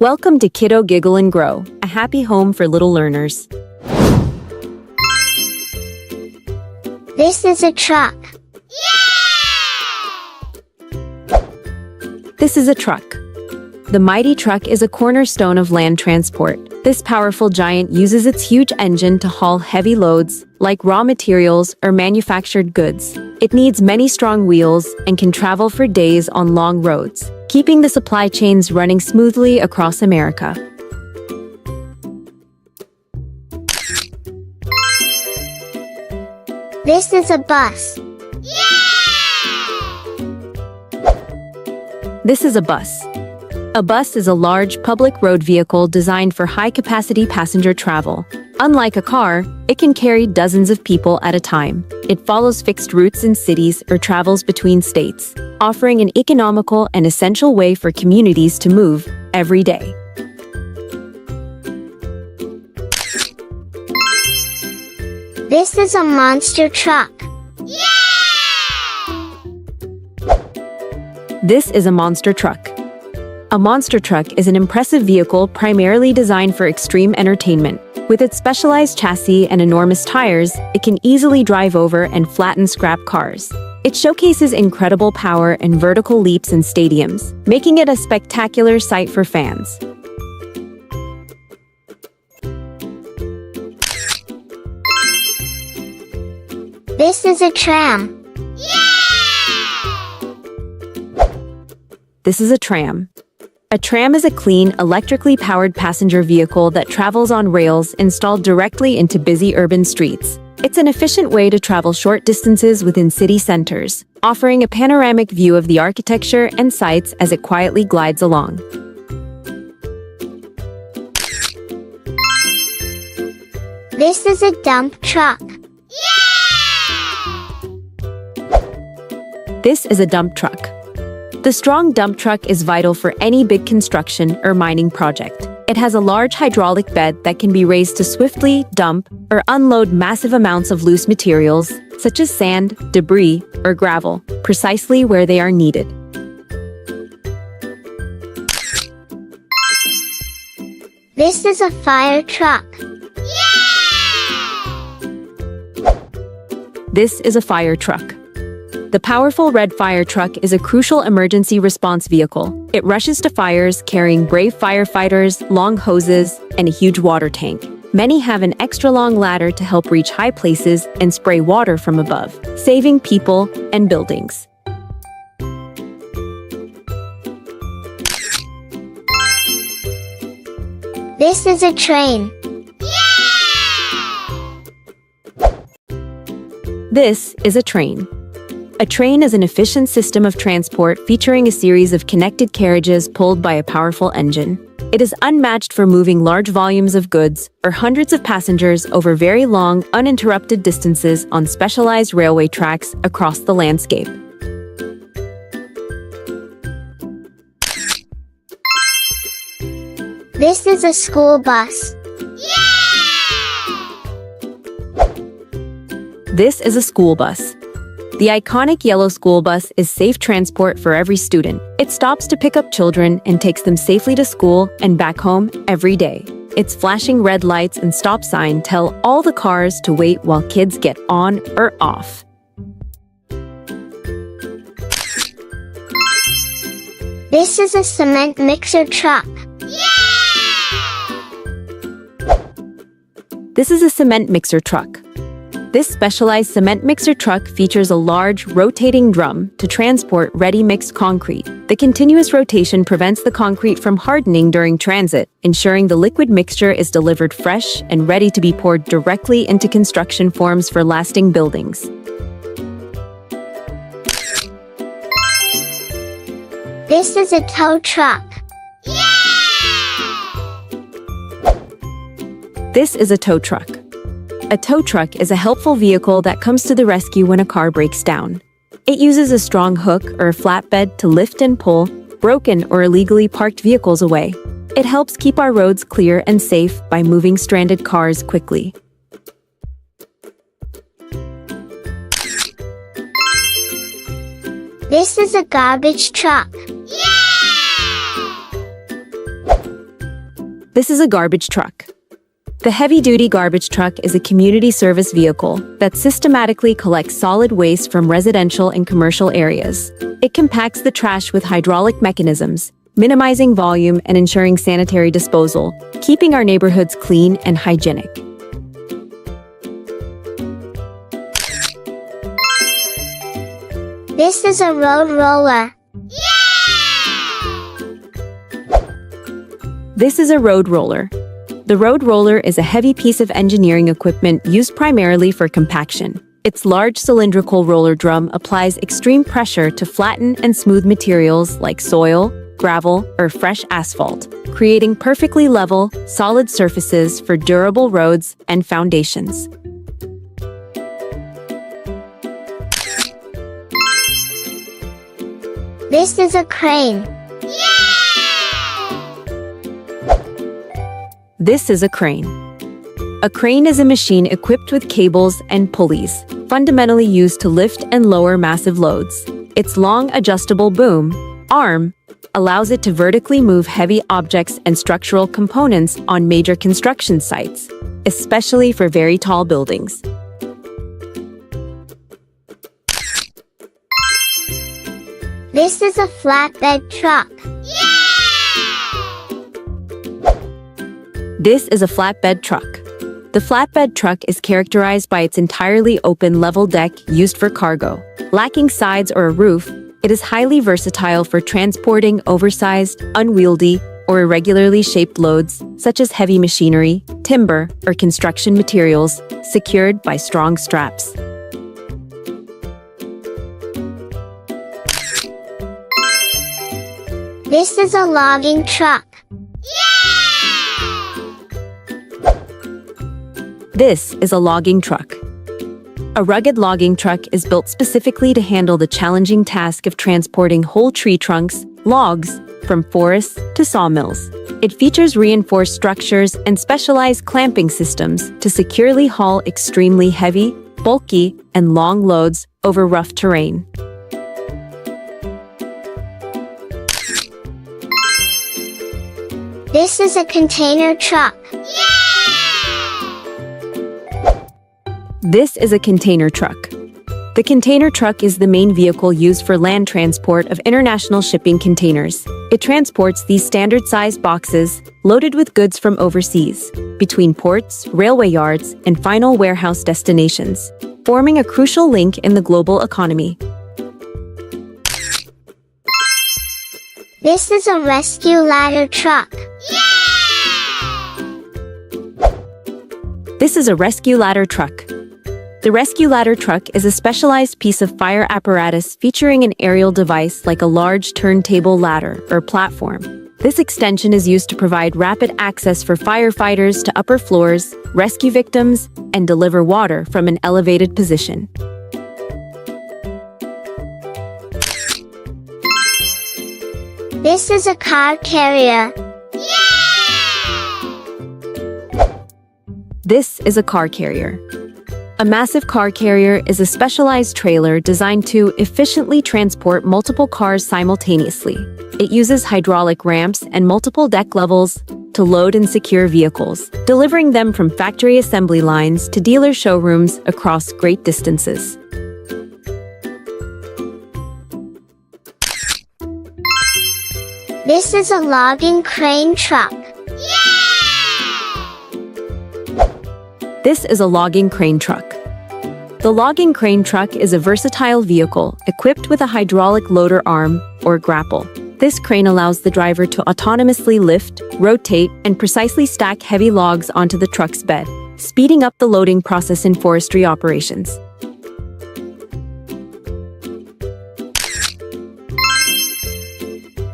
Welcome to Kiddo Giggle and Grow, a happy home for little learners. This is a truck. This is a truck. The mighty truck is a cornerstone of land transport. This powerful giant uses its huge engine to haul heavy loads, like raw materials or manufactured goods. It needs many strong wheels and can travel for days on long roads, keeping the supply chains running smoothly across America. This is a bus. This is a bus. A bus is a large public road vehicle designed for high-capacity passenger travel. Unlike a car, it can carry dozens of people at a time. It follows fixed routes in cities or travels between states, offering an economical and essential way for communities to move every day. This is a monster truck. This is a monster truck. A monster truck is an impressive vehicle primarily designed for extreme entertainment. With its specialized chassis and enormous tires, it can easily drive over and flatten scrap cars. It showcases incredible power and vertical leaps in stadiums, making it a spectacular sight for fans. This is a tram. This is a tram. A tram is a clean, electrically powered passenger vehicle that travels on rails installed directly into busy urban streets. It's an efficient way to travel short distances within city centers, offering a panoramic view of the architecture and sights as it quietly glides along. This is a dump truck. This is a dump truck. The strong dump truck is vital for any big construction or mining project. It has a large hydraulic bed that can be raised to swiftly dump or unload massive amounts of loose materials, such as sand, debris, or gravel, precisely where they are needed. This is a fire truck. This is a fire truck. The powerful red fire truck is a crucial emergency response vehicle. It rushes to fires carrying brave firefighters, long hoses, and a huge water tank. Many have an extra long ladder to help reach high places and spray water from above, saving people and buildings. This is a train. This is a train. A train is an efficient system of transport featuring a series of connected carriages pulled by a powerful engine. It is unmatched for moving large volumes of goods or hundreds of passengers over very long, uninterrupted distances on specialized railway tracks across the landscape. This is a school bus. This is a school bus. The iconic yellow school bus is safe transport for every student. It stops to pick up children and takes them safely to school and back home every day. Its flashing red lights and stop sign tell all the cars to wait while kids get on or off. This is a cement mixer truck. This is a cement mixer truck. This specialized cement mixer truck features a large, rotating drum to transport ready-mixed concrete. The continuous rotation prevents the concrete from hardening during transit, ensuring the liquid mixture is delivered fresh and ready to be poured directly into construction forms for lasting buildings. This is a tow truck. This is a tow truck. A tow truck is a helpful vehicle that comes to the rescue when a car breaks down. It uses a strong hook or a flatbed to lift and pull broken or illegally parked vehicles away. It helps keep our roads clear and safe by moving stranded cars quickly. This is a garbage truck. This is a garbage truck. The heavy-duty garbage truck is a community service vehicle that systematically collects solid waste from residential and commercial areas. It compacts the trash with hydraulic mechanisms, minimizing volume and ensuring sanitary disposal, keeping our neighborhoods clean and hygienic. This is a road roller. This is a road roller. The road roller is a heavy piece of engineering equipment used primarily for compaction. Its large cylindrical roller drum applies extreme pressure to flatten and smooth materials like soil, gravel, or fresh asphalt, creating perfectly level, solid surfaces for durable roads and foundations. This is a crane. This is a crane. A crane is a machine equipped with cables and pulleys, fundamentally used to lift and lower massive loads. Its long adjustable boom, arm, allows it to vertically move heavy objects and structural components on major construction sites, especially for very tall buildings. This is a flatbed truck. This is a flatbed truck. The flatbed truck is characterized by its entirely open level deck used for cargo. Lacking sides or a roof, it is highly versatile for transporting oversized, unwieldy, or irregularly shaped loads, such as heavy machinery, timber, or construction materials, secured by strong straps. This is a logging truck. This is a logging truck. A rugged logging truck is built specifically to handle the challenging task of transporting whole tree trunks, logs, from forests to sawmills. It features reinforced structures and specialized clamping systems to securely haul extremely heavy, bulky, and long loads over rough terrain. This is a container truck. This is a container truck. The container truck is the main vehicle used for land transport of international shipping containers. It transports these standard-sized boxes, loaded with goods from overseas, between ports, railway yards, and final warehouse destinations, forming a crucial link in the global economy. This is a rescue ladder truck. This is a rescue ladder truck. The rescue ladder truck is a specialized piece of fire apparatus featuring an aerial device like a large turntable ladder or platform. This extension is used to provide rapid access for firefighters to upper floors, rescue victims, and deliver water from an elevated position. This is a car carrier. This is a car carrier. A massive car carrier is a specialized trailer designed to efficiently transport multiple cars simultaneously. It uses hydraulic ramps and multiple deck levels to load and secure vehicles, delivering them from factory assembly lines to dealer showrooms across great distances. This is a logging crane truck. This is a logging crane truck. The logging crane truck is a versatile vehicle equipped with a hydraulic loader arm, or grapple. This crane allows the driver to autonomously lift, rotate, and precisely stack heavy logs onto the truck's bed, speeding up the loading process in forestry operations.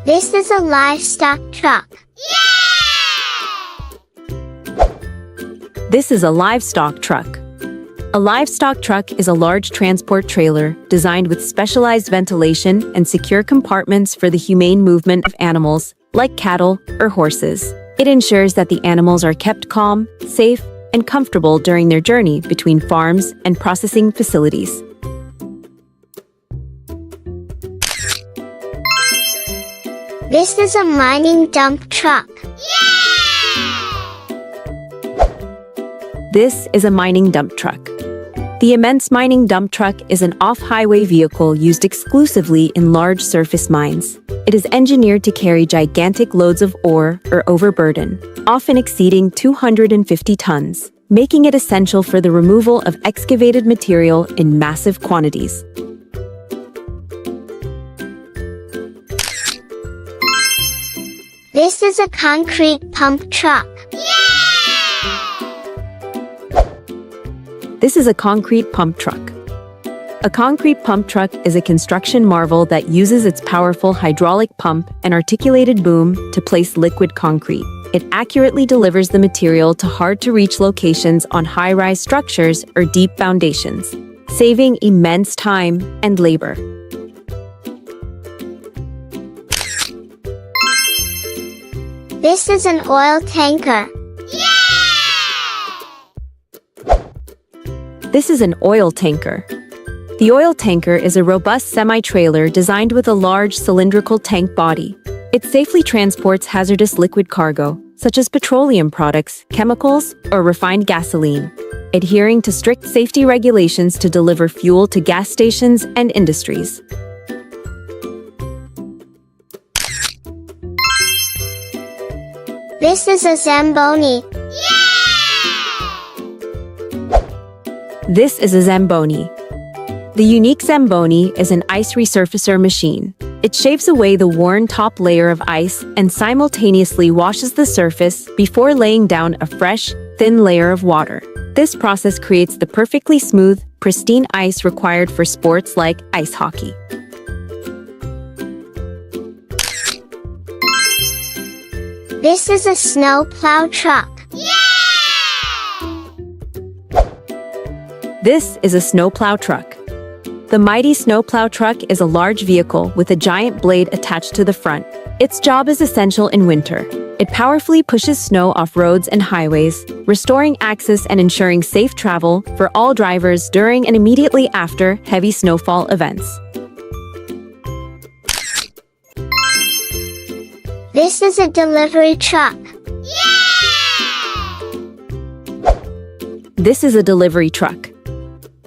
This is a livestock truck. This is a livestock truck. A livestock truck is a large transport trailer designed with specialized ventilation and secure compartments for the humane movement of animals, like cattle or horses. It ensures that the animals are kept calm, safe, and comfortable during their journey between farms and processing facilities. This is a mining dump truck. This is a mining dump truck. The immense mining dump truck is an off-highway vehicle used exclusively in large surface mines. It is engineered to carry gigantic loads of ore or overburden, often exceeding 250 tons, making it essential for the removal of excavated material in massive quantities. This is a concrete pump truck. This is a concrete pump truck. A concrete pump truck is a construction marvel that uses its powerful hydraulic pump and articulated boom to place liquid concrete. It accurately delivers the material to hard-to-reach locations on high-rise structures or deep foundations, saving immense time and labor. This is an oil tanker. This is an oil tanker. The oil tanker is a robust semi-trailer designed with a large cylindrical tank body. It safely transports hazardous liquid cargo, such as petroleum products, chemicals, or refined gasoline, adhering to strict safety regulations to deliver fuel to gas stations and industries. This is a Zamboni. This is a Zamboni. The unique Zamboni is an ice resurfacer machine. It shaves away the worn top layer of ice and simultaneously washes the surface before laying down a fresh, thin layer of water. This process creates the perfectly smooth, pristine ice required for sports like ice hockey. This is a snow plow truck. This is a snowplow truck. The mighty snowplow truck is a large vehicle with a giant blade attached to the front. Its job is essential in winter. It powerfully pushes snow off roads and highways, restoring access and ensuring safe travel for all drivers during and immediately after heavy snowfall events. This is a delivery truck. This is a delivery truck.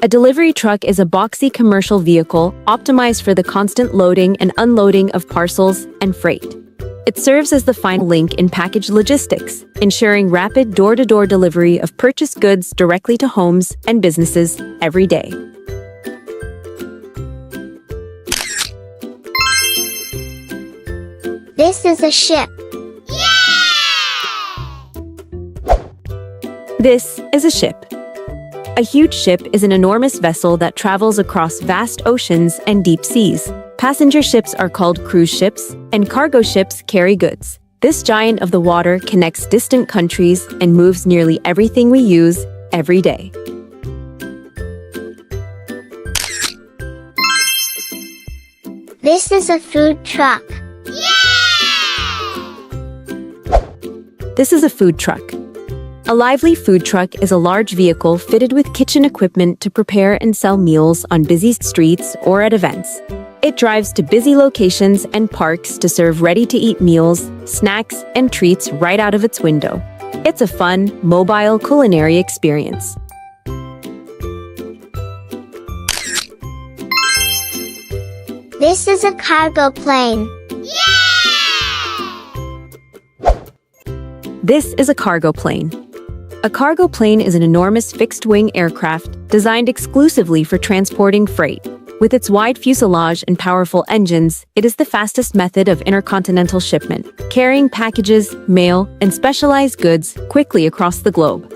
A delivery truck is a boxy commercial vehicle optimized for the constant loading and unloading of parcels and freight. It serves as the final link in package logistics, ensuring rapid door-to-door delivery of purchased goods directly to homes and businesses every day. This is a ship. This is a ship. A huge ship is an enormous vessel that travels across vast oceans and deep seas. Passenger ships are called cruise ships, and cargo ships carry goods. This giant of the water connects distant countries and moves nearly everything we use every day. This is a food truck. This is a food truck. A lively food truck is a large vehicle fitted with kitchen equipment to prepare and sell meals on busy streets or at events. It drives to busy locations and parks to serve ready-to-eat meals, snacks, and treats right out of its window. It's a fun, mobile culinary experience. This is a cargo plane. This is a cargo plane. A cargo plane is an enormous fixed-wing aircraft designed exclusively for transporting freight. With its wide fuselage and powerful engines, it is the fastest method of intercontinental shipment, carrying packages, mail, and specialized goods quickly across the globe.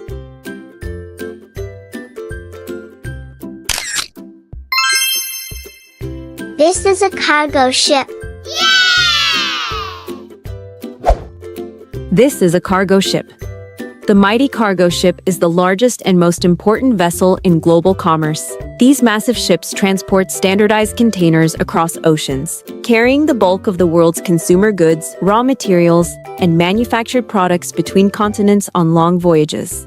This is a cargo ship. This is a cargo ship. The mighty cargo ship is the largest and most important vessel in global commerce. These massive ships transport standardized containers across oceans, carrying the bulk of the world's consumer goods, raw materials, and manufactured products between continents on long voyages.